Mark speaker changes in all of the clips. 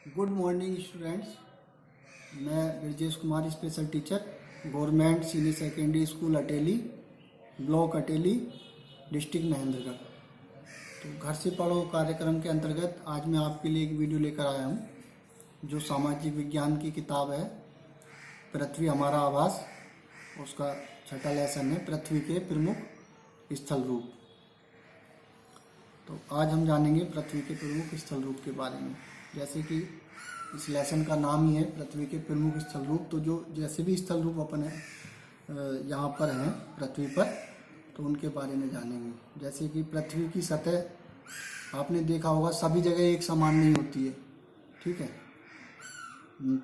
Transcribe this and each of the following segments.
Speaker 1: Good morning students. मैं Brajesh Kumar, special teacher, government senior secondary school Ateli, block Ateli, district Mahendragarh. तो घर से पढ़ो कार्यक्रम के अंतर्गत आज मैं आपके लिए एक वीडियो लेकर आया हूँ, जो सामाजिक विज्ञान की किताब है पृथ्वी हमारा आवास। उसका छठा लेसन है पृथ्वी के प्रमुख स्थल रूप। तो आज हम जानेंगे पृथ्वी के प्रमुख स्थल रूप के बारे में। जैसे कि इस लेसन का नाम ही है पृथ्वी के प्रमुख स्थल रूप, तो जो जैसे भी स्थल रूप अपन है यहाँ पर हैं पृथ्वी पर, तो उनके बारे में जानेंगे। जैसे कि पृथ्वी की सतह आपने देखा होगा सभी जगह एक समान नहीं होती है, ठीक है।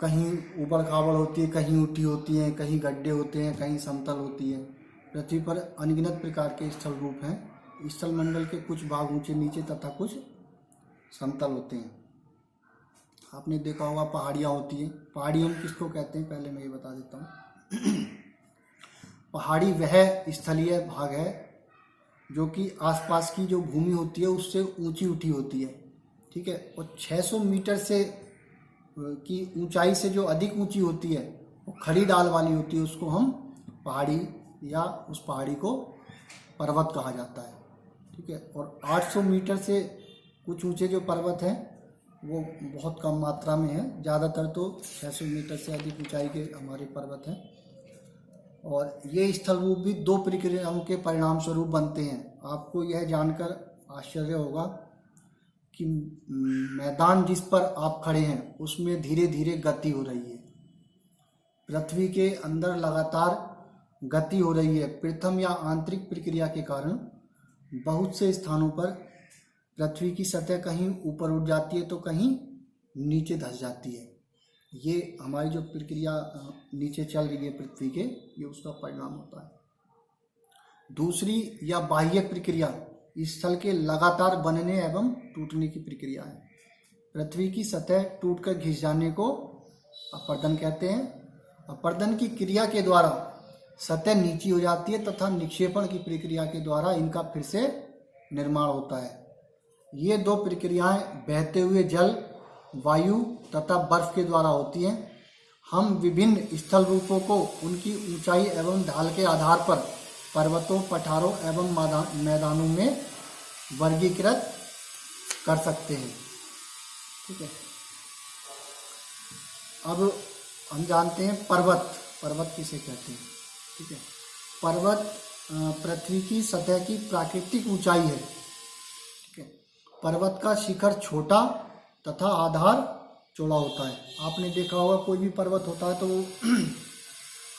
Speaker 1: कहीं ऊबड़ खाबड़ होती है, कहीं ऊँटी होती है, कहीं गड्ढे होते हैं, कहीं समतल होती है। पृथ्वी पर अनगिनत प्रकार के स्थल रूप हैं। स्थल मंडल के कुछ भाग ऊंचे नीचे तथा कुछ समतल होते हैं। आपने देखा होगा पहाड़ियाँ होती हैं। पहाड़ी हम किसको कहते हैं पहले मैं ये बता देता हूँ। पहाड़ी वह स्थलीय भाग है जो कि आसपास की जो भूमि होती है उससे ऊंची उठी होती है, ठीक है। और 600 मीटर से की ऊंचाई से जो अधिक ऊंची होती है वो खड़ी डाल वाली होती है, उसको हम पहाड़ी या उस पहाड़ी को पर्वत कहा जाता है, ठीक है। और 800 मीटर से कुछ ऊंचे जो पर्वत हैं वो बहुत कम मात्रा में है, ज़्यादातर तो 600 मीटर से अधिक ऊंचाई के हमारे पर्वत हैं। और ये स्थल रूप भी दो प्रक्रियाओं के परिणाम स्वरूप बनते हैं। आपको यह जानकर आश्चर्य होगा कि मैदान जिस पर आप खड़े हैं उसमें धीरे धीरे गति हो रही है। पृथ्वी के अंदर लगातार गति हो रही है। प्रथम या आंतरिक प्रक्रिया के कारण बहुत से स्थानों पर पृथ्वी की सतह कहीं ऊपर उठ जाती है तो कहीं नीचे धंस जाती है। ये हमारी जो प्रक्रिया नीचे चल रही है पृथ्वी के, ये उसका परिणाम होता है। दूसरी या बाह्य प्रक्रिया स्थल के लगातार बनने एवं टूटने की प्रक्रिया है। पृथ्वी की सतह टूटकर घिस जाने को अपर्दन कहते हैं। अपर्दन की क्रिया के द्वारा सतह नीची हो जाती है तथा निक्षेपण की प्रक्रिया के द्वारा इनका फिर से निर्माण होता है। ये दो प्रक्रियाएं बहते हुए जल, वायु तथा बर्फ के द्वारा होती हैं। हम विभिन्न स्थल रूपों को उनकी ऊंचाई एवं ढाल के आधार पर पर्वतों, पठारों एवं मैदानों में वर्गीकृत कर सकते हैं, ठीक है। अब हम जानते हैं पर्वत किसे कहते हैं, ठीक है। पर्वत पृथ्वी की सतह की प्राकृतिक ऊंचाई है, ठीक है। पर्वत का शिखर छोटा तथा आधार चौड़ा होता है। आपने देखा होगा कोई भी पर्वत होता है तो वो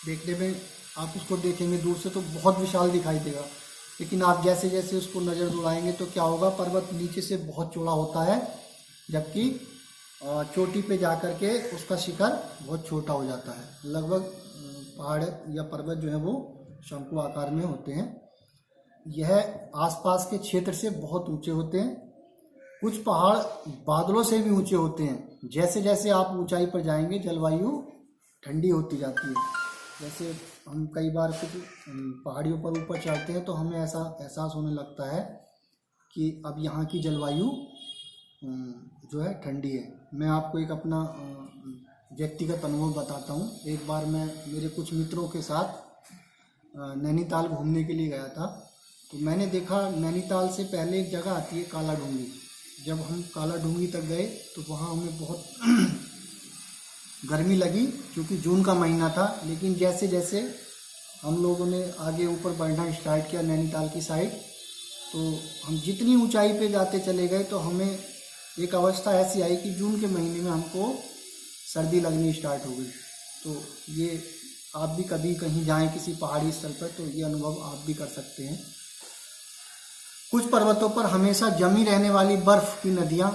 Speaker 1: देखने में आप उसको देखेंगे दूर से तो बहुत विशाल दिखाई देगा, लेकिन आप जैसे जैसे उसको नज़र दौड़ाएंगे तो क्या होगा, पर्वत नीचे से बहुत चौड़ा होता है, जबकि चोटी पे जाकर के उसका शिखर बहुत छोटा हो जाता है। लगभग पहाड़ या पर्वत जो है वो शंकु आकार में होते हैं। यह आसपास के क्षेत्र से बहुत ऊंचे होते हैं। कुछ पहाड़ बादलों से भी ऊंचे होते हैं। जैसे जैसे आप ऊंचाई पर जाएंगे जलवायु ठंडी होती जाती है। जैसे हम कई बार कुछ पहाड़ियों पर ऊपर चढ़ते हैं तो हमें ऐसा एहसास होने लगता है कि अब यहाँ की जलवायु जो है ठंडी है। मैं आपको एक अपना व्यक्तिगत अनुभव बताता हूँ। एक बार मैं मेरे कुछ मित्रों के साथ नैनीताल घूमने के लिए गया था। तो मैंने देखा नैनीताल से पहले एक जगह आती है काला डूंगी। जब हम काला डूंगी तक गए तो वहाँ हमें बहुत गर्मी लगी क्योंकि जून का महीना था। लेकिन जैसे जैसे हम लोगों ने आगे ऊपर बढ़ना स्टार्ट किया नैनीताल की साइड, तो हम जितनी ऊंचाई पे जाते चले गए तो हमें एक अवस्था ऐसी आई कि जून के महीने में हमको सर्दी लगनी स्टार्ट हो गई। तो ये आप भी कभी कहीं जाएं किसी पहाड़ी स्थल पर तो ये अनुभव आप भी कर सकते हैं। कुछ पर्वतों पर हमेशा जमी रहने वाली बर्फ की नदियाँ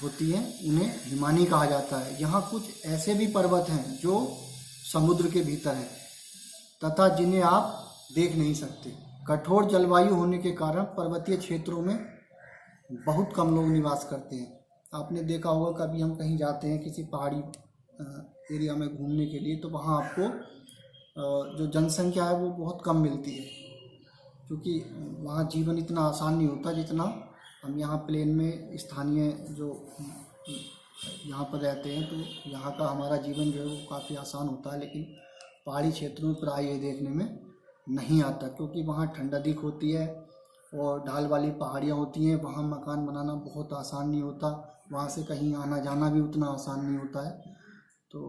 Speaker 1: होती हैं, उन्हें हिमानी कहा जाता है। यहाँ कुछ ऐसे भी पर्वत हैं जो समुद्र के भीतर हैं तथा जिन्हें आप देख नहीं सकते। कठोर जलवायु होने के कारण पर्वतीय क्षेत्रों में बहुत कम लोग निवास करते हैं। आपने देखा होगा कभी हम कहीं जाते हैं किसी पहाड़ी एरिया में घूमने के लिए तो वहाँ आपको जो जनसंख्या है वो बहुत कम मिलती है, क्योंकि वहाँ जीवन इतना आसान नहीं होता जितना हम यहाँ प्लेन में स्थानीय जो यहाँ पर रहते हैं तो यहाँ का हमारा जीवन जो है वो काफ़ी आसान होता है, लेकिन पहाड़ी क्षेत्रों में प्राय ये देखने में नहीं आता, क्योंकि वहाँ ठंड अधिक होती है और ढाल वाली पहाड़ियाँ होती हैं। वहाँ मकान बनाना बहुत आसान नहीं होता, वहाँ से कहीं आना जाना भी उतना आसान नहीं होता है। तो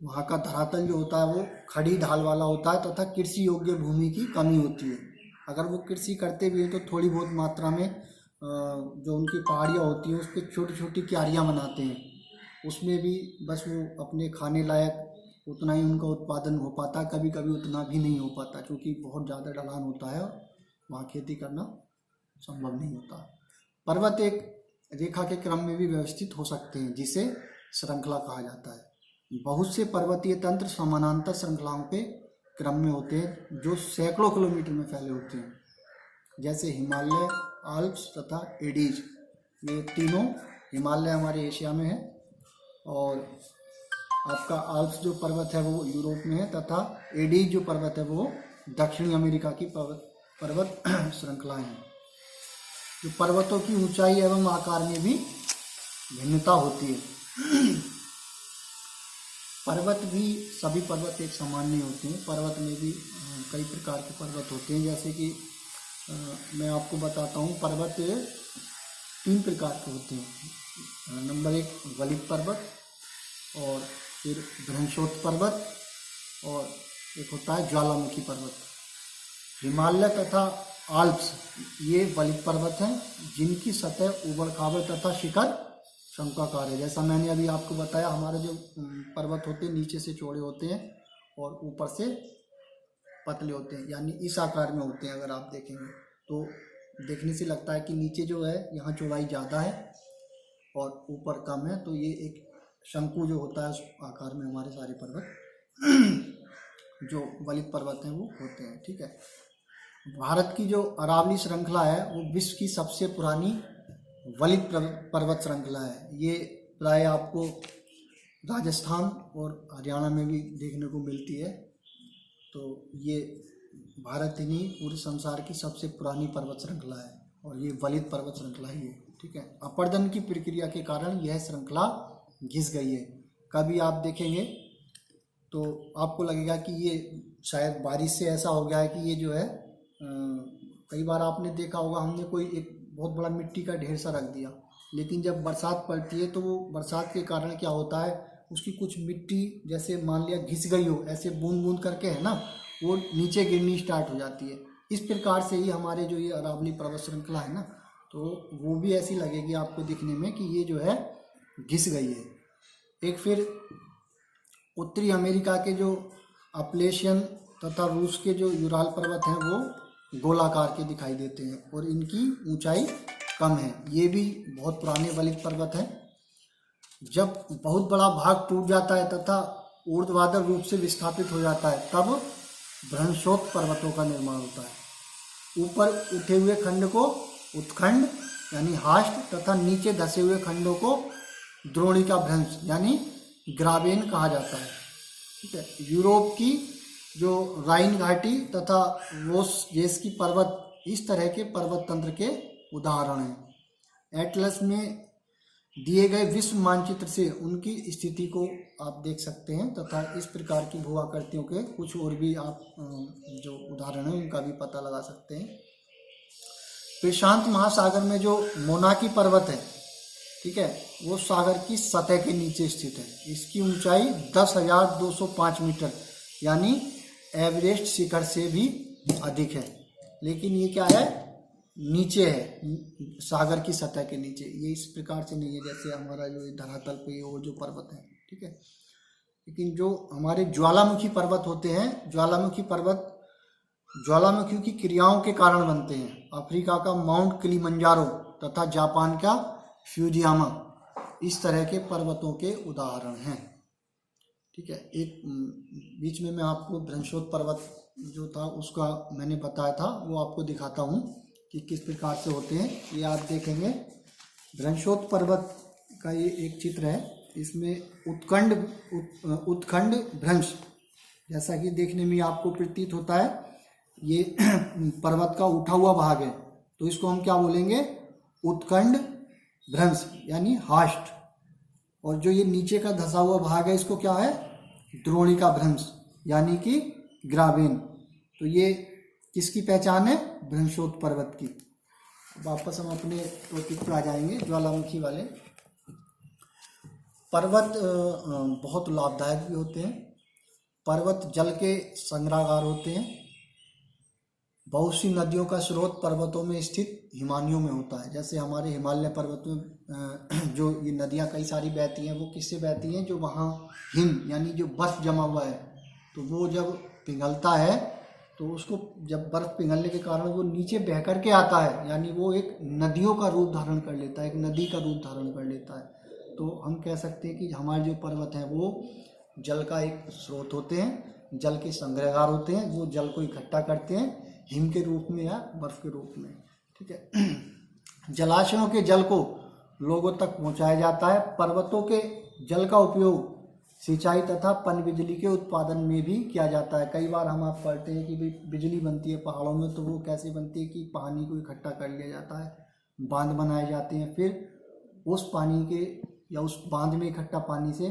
Speaker 1: वहाँ का धरातल जो होता है वो खड़ी ढाल वाला होता है तथा कृषि योग्य भूमि की कमी होती है। अगर वो कृषि करते भी हैं तो थोड़ी बहुत मात्रा में जो उनकी पहाड़ियाँ होती हैं उस पर छोटी छोटी क्यारियाँ बनाते हैं, उसमें भी बस वो अपने खाने लायक उतना ही उनका उत्पादन हो पाता है, कभी कभी उतना भी नहीं हो पाता, क्योंकि बहुत ज़्यादा ढलान होता है और वहाँ खेती करना संभव नहीं होता। पर्वत एक रेखा के क्रम में भी व्यवस्थित हो सकते हैं, जिसे श्रृंखला कहा जाता है। बहुत से पर्वतीय तंत्र समानांतर श्रृंखलाओं के क्रम में होते हैं जो सैकड़ों किलोमीटर में फैले होते हैं, जैसे हिमालय, आल्प्स तथा एडीज। ये तीनों, हिमालय हमारे एशिया में है और आपका आल्प्स जो पर्वत है वो यूरोप में है तथा एडीज जो पर्वत है वो दक्षिणी अमेरिका की पर्वत श्रृंखलाएं हैं। जो पर्वतों की ऊंचाई एवं आकार में भी भिन्नता होती है। पर्वत भी, सभी पर्वत एक समान नहीं होते हैं, पर्वत में भी कई प्रकार के पर्वत होते हैं। जैसे कि मैं आपको बताता हूँ, पर्वत 3 प्रकार के होते हैं। नंबर 1 वलित पर्वत, और फिर बृहंसोत्थ पर्वत, और एक होता है ज्वालामुखी पर्वत। हिमालय तथा आल्प्स ये वलित पर्वत हैं जिनकी सतह उबड़ खाबड़ तथा शिखर शंक्वाकार है। जैसा मैंने अभी आपको बताया, हमारे जो पर्वत होते हैं नीचे से चौड़े होते हैं और ऊपर से पतले होते हैं, यानी इस आकार में होते हैं। अगर आप देखेंगे तो देखने से लगता है कि नीचे जो है यहाँ चौड़ाई ज़्यादा है और ऊपर कम है, तो ये एक शंकु जो होता है उस आकार में हमारे सारे पर्वत जो वलित पर्वत हैं वो होते हैं। ठीक है, भारत की जो अरावली श्रृंखला है वो विश्व की सबसे पुरानी वलित पर्वत श्रृंखला है। ये प्राय आपको राजस्थान और हरियाणा में भी देखने को मिलती है। तो ये भारत ही नहीं, पूरे संसार की सबसे पुरानी पर्वत श्रृंखला है और ये वलित पर्वत श्रृंखला ही है। ठीक है, अपर्दन की प्रक्रिया के कारण यह श्रृंखला घिस गई है। कभी आप देखेंगे तो आपको लगेगा कि ये शायद बारिश से ऐसा हो गया है कि ये जो है कई बार आपने देखा होगा, हमने कोई एक बहुत बड़ा मिट्टी का ढेर सा रख दिया, लेकिन जब बरसात पड़ती है तो वो बरसात के कारण क्या होता है, उसकी कुछ मिट्टी जैसे मान लिया घिस गई हो, ऐसे बूंद बूंद करके है ना, वो नीचे गिरनी स्टार्ट हो जाती है। इस प्रकार से ही हमारे जो ये अरावली पर्वत श्रृंखला है ना, तो वो भी ऐसी लगेगी आपको दिखने में कि ये जो है घिस गई है। एक फिर उत्तरी अमेरिका के जो अपलेशियन तथा रूस के जो यूराल पर्वत हैं वो गोलाकार के दिखाई देते हैं और इनकी ऊंचाई कम है। ये भी बहुत पुराने वलित पर्वत हैं। जब बहुत बड़ा भाग टूट जाता है तथा ऊर्ध्वाधर रूप से विस्थापित हो जाता है, तब बृहंसोत्थ पर्वतों का निर्माण होता है। ऊपर उठे हुए खंड को उत्खंड यानी हास्ट तथा नीचे धसे हुए खंडों को द्रोणिका भ्रंश यानी ग्राबेन कहा जाता है। ठीक है, यूरोप की जो राइन घाटी तथा वोस्जेस की पर्वत इस तरह के पर्वत तंत्र के उदाहरण हैं। एटलस में दिए गए विश्व मानचित्र से उनकी स्थिति को आप देख सकते हैं तथा इस प्रकार की भू आकृतियों के कुछ और भी आप जो उदाहरण हैं उनका भी पता लगा सकते हैं। प्रशांत महासागर में जो मोनाकी पर्वत है, ठीक है, वो सागर की सतह के नीचे स्थित है। इसकी ऊंचाई 10,205 मीटर यानी एवरेस्ट शिखर से भी अधिक है, लेकिन ये क्या है, नीचे है, सागर की सतह के नीचे। ये इस प्रकार से नहीं है जैसे हमारा जो धरातल पे वो जो पर्वत है। ठीक है, लेकिन जो हमारे ज्वालामुखी पर्वत होते हैं, ज्वालामुखी पर्वत ज्वालामुखी की क्रियाओं के कारण बनते हैं। अफ्रीका का माउंट किलिमंजारो तथा जापान का फ्यूजियामा इस तरह के पर्वतों के उदाहरण हैं। ठीक है, एक बीच में मैं आपको बृहंसोत्थ पर्वत जो था उसका मैंने बताया था, वो आपको दिखाता हूँ कि किस प्रकार से होते हैं। ये आप देखेंगे बृहंसोत्थ पर्वत का ये एक चित्र है, इसमें उत्खंड भ्रंश जैसा कि देखने में आपको प्रतीत होता है, ये पर्वत का उठा हुआ भाग है, तो इसको हम क्या बोलेंगे, उत्खंड भ्रंश यानी हास्ट। और जो ये नीचे का धंसा हुआ भाग है इसको क्या है, द्रोणिका भ्रंश यानी कि ग्रावेन। तो ये किसकी पहचान है, भ्रंशोत पर्वत की। वापस हम अपने टॉपिक पे आ जाएंगे, ज्वालामुखी वाले। पर्वत बहुत लाभदायक भी होते हैं। पर्वत जल के संग्रहगार होते हैं। बहुत सी नदियों का स्रोत पर्वतों में स्थित हिमानियों में होता है। जैसे हमारे हिमालय पर्वत में जो ये नदियाँ कई सारी बहती हैं, वो किससे बहती हैं, जो वहाँ हिम यानी जो बर्फ़ जमा हुआ है, तो वो जब पिघलता है तो उसको, जब बर्फ़ पिघलने के कारण वो नीचे बह कर के आता है, यानी वो एक नदियों का रूप धारण कर लेता है, एक नदी का रूप धारण कर लेता है। तो हम कह सकते हैं कि हमारे जो पर्वत हैं वो जल का एक स्रोत होते हैं, जल के संग्रहगार होते हैं, वो जल को इकट्ठा करते हैं हिम के रूप में या बर्फ के रूप में। ठीक है। जलाशयों के जल को लोगों तक पहुंचाया जाता है। पर्वतों के जल का उपयोग सिंचाई तथा पनबिजली के उत्पादन में भी किया जाता है। कई बार हम आप पढ़ते हैं कि भाई बिजली बनती है पहाड़ों में, तो वो कैसे बनती है कि पानी को इकट्ठा कर लिया जाता है, बांध बनाए जाते हैं, फिर उस पानी के या उस बांध में इकट्ठा पानी से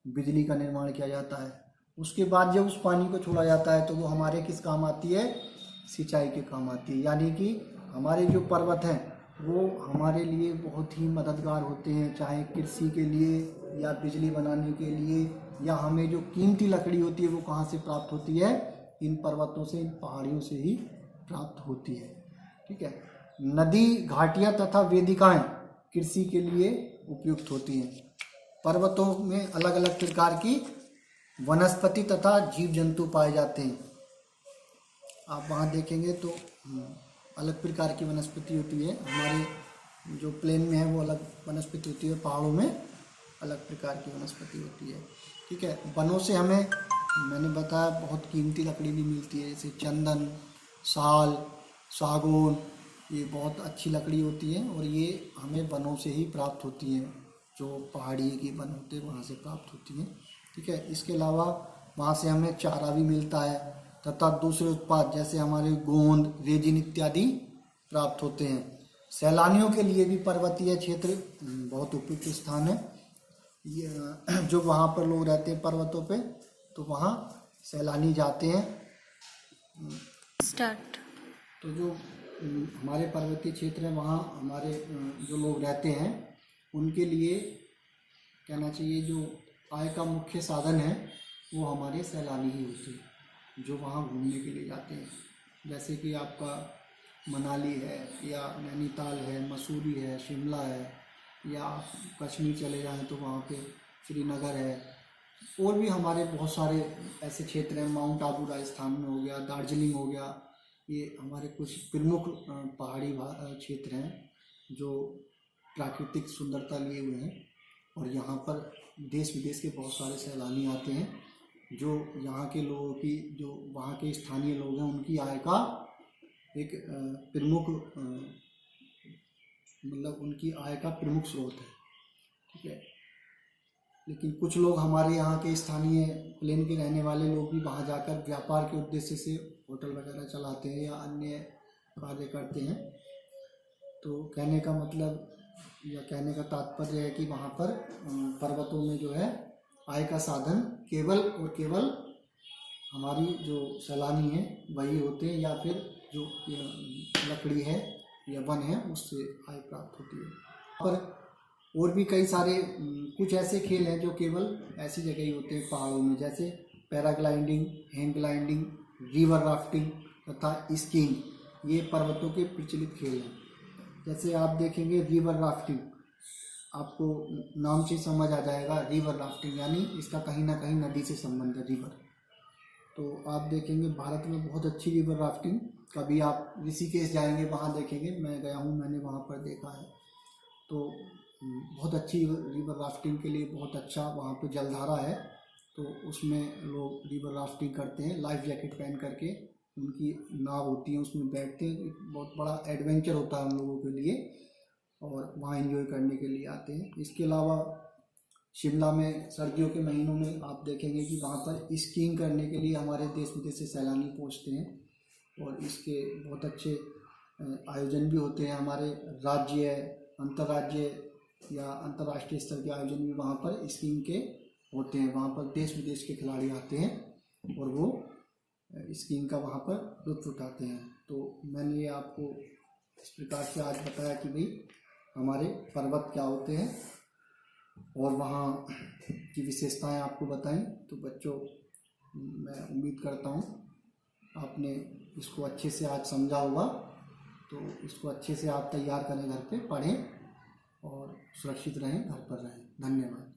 Speaker 1: बिजली का निर्माण किया जाता है। उसके बाद जब उस पानी को छोड़ा जाता है तो वो हमारे किस काम आती है, सिंचाई के काम आती है। यानी कि हमारे जो पर्वत हैं वो हमारे लिए बहुत ही मददगार होते हैं, चाहे कृषि के लिए या बिजली बनाने के लिए, या हमें जो कीमती लकड़ी होती है वो कहाँ से प्राप्त होती है, इन पर्वतों से, इन पहाड़ियों से ही प्राप्त होती है। ठीक है। नदी, घाटियाँ तथा वेदिकाएं कृषि के लिए उपयुक्त होती हैं। पर्वतों में अलग अलग प्रकार की वनस्पति तथा जीव जंतु पाए जाते हैं। आप वहाँ देखेंगे तो अलग प्रकार की वनस्पति होती है। हमारे जो प्लेन में है वो अलग वनस्पति होती है, पहाड़ों में अलग प्रकार की वनस्पति होती है। ठीक है। वनों से हमें, मैंने बताया, बहुत कीमती लकड़ी भी मिलती है, जैसे चंदन, साल, सागौन, ये बहुत अच्छी लकड़ी होती है और ये हमें वनों से ही प्राप्त होती हैं, जो पहाड़ी के वन होते हैं वहाँ से प्राप्त होती हैं। ठीक है। इसके अलावा वहाँ से हमें चारा भी मिलता है तथा दूसरे उत्पाद जैसे हमारे गोंद, रेजिन इत्यादि प्राप्त होते हैं। सैलानियों के लिए भी पर्वतीय क्षेत्र बहुत उपयुक्त स्थान है। ये जो वहाँ पर लोग रहते हैं पर्वतों पे, तो वहाँ सैलानी जाते हैं।
Speaker 2: स्टार्ट।
Speaker 1: तो जो हमारे पर्वतीय क्षेत्र है वहाँ हमारे जो लोग रहते हैं उनके लिए कहना चाहिए, जो आय का मुख्य साधन है वो हमारे सैलानी ही होते हैं, जो वहाँ घूमने के लिए जाते हैं। जैसे कि आपका मनाली है, या नैनीताल है, मसूरी है, शिमला है, या आप कश्मीर चले जाएं तो वहाँ पे श्रीनगर है, और भी हमारे बहुत सारे ऐसे क्षेत्र हैं। माउंट आबू राजस्थान में हो गया, दार्जिलिंग हो गया, ये हमारे कुछ प्रमुख पहाड़ी क्षेत्र हैं जो प्राकृतिक सुंदरता लिए हुए हैं, और यहाँ पर देश विदेश के बहुत सारे सैलानी आते हैं, जो यहाँ के लोगों की, जो वहाँ के स्थानीय लोग हैं, उनकी आय का एक प्रमुख, मतलब उनकी आय का प्रमुख स्रोत है। ठीक है। लेकिन कुछ लोग हमारे यहाँ के स्थानीय प्लेन के रहने वाले लोग भी वहाँ जाकर व्यापार के उद्देश्य से होटल वगैरह चलाते हैं या अन्य कार्य करते हैं। तो कहने का मतलब या कहने का तात्पर्य है कि वहाँ पर पर्वतों में जो है आय का साधन केवल और केवल हमारी जो सैलानी है वही होते हैं, या फिर जो लकड़ी है या वन है उससे आय प्राप्त होती है। पर और भी कई सारे कुछ ऐसे खेल हैं जो केवल ऐसी जगह ही होते हैं पहाड़ों में, जैसे paragliding, hang gliding, river rafting तथा स्कीइंग। ये पर्वतों के प्रचलित खेल हैं। जैसे आप देखेंगे रिवर राफ्टिंग, आपको नाम से समझ आ जाएगा, रिवर राफ्टिंग यानी इसका कहीं ना कहीं नदी से संबंध है, रिवर। तो आप देखेंगे भारत में बहुत अच्छी रिवर राफ्टिंग, कभी आप ऋषिकेश जाएंगे वहाँ देखेंगे, मैं गया हूँ, मैंने वहाँ पर देखा है। तो बहुत अच्छी रिवर राफ्टिंग के लिए बहुत अच्छा वहाँ पे जलधारा है, तो उसमें लोग रिवर राफ्टिंग करते हैं लाइफ जैकेट पहन करके। उनकी नाव होती है, उसमें बैठते हैं, बहुत बड़ा एडवेंचर होता है उन लोगों के लिए, और वहाँ एंजॉय करने के लिए आते हैं। इसके अलावा शिमला में सर्दियों के महीनों में आप देखेंगे कि वहाँ पर स्कीइंग करने के लिए हमारे देश विदेश से सैलानी पहुँचते हैं, और इसके बहुत अच्छे आयोजन भी होते हैं। हमारे राज्य, अंतर्राज्यीय या अंतर्राष्ट्रीय स्तर के आयोजन भी वहाँ पर स्कीइंग के होते हैं। वहाँ पर देश विदेश के खिलाड़ी आते हैं और वो स्कीइंग का वहाँ पर लुत्फ उठाते हैं। तो मैंने ये आपको इस प्रकार से आज बताया कि भाई हमारे पर्वत क्या होते हैं और वहाँ की विशेषताएं आपको बताई। तो बच्चों, मैं उम्मीद करता हूँ आपने इसको अच्छे से आज समझा होगा। तो इसको अच्छे से आप तैयार करें, घर पे पढ़ें और सुरक्षित रहें, घर पर रहें। धन्यवाद।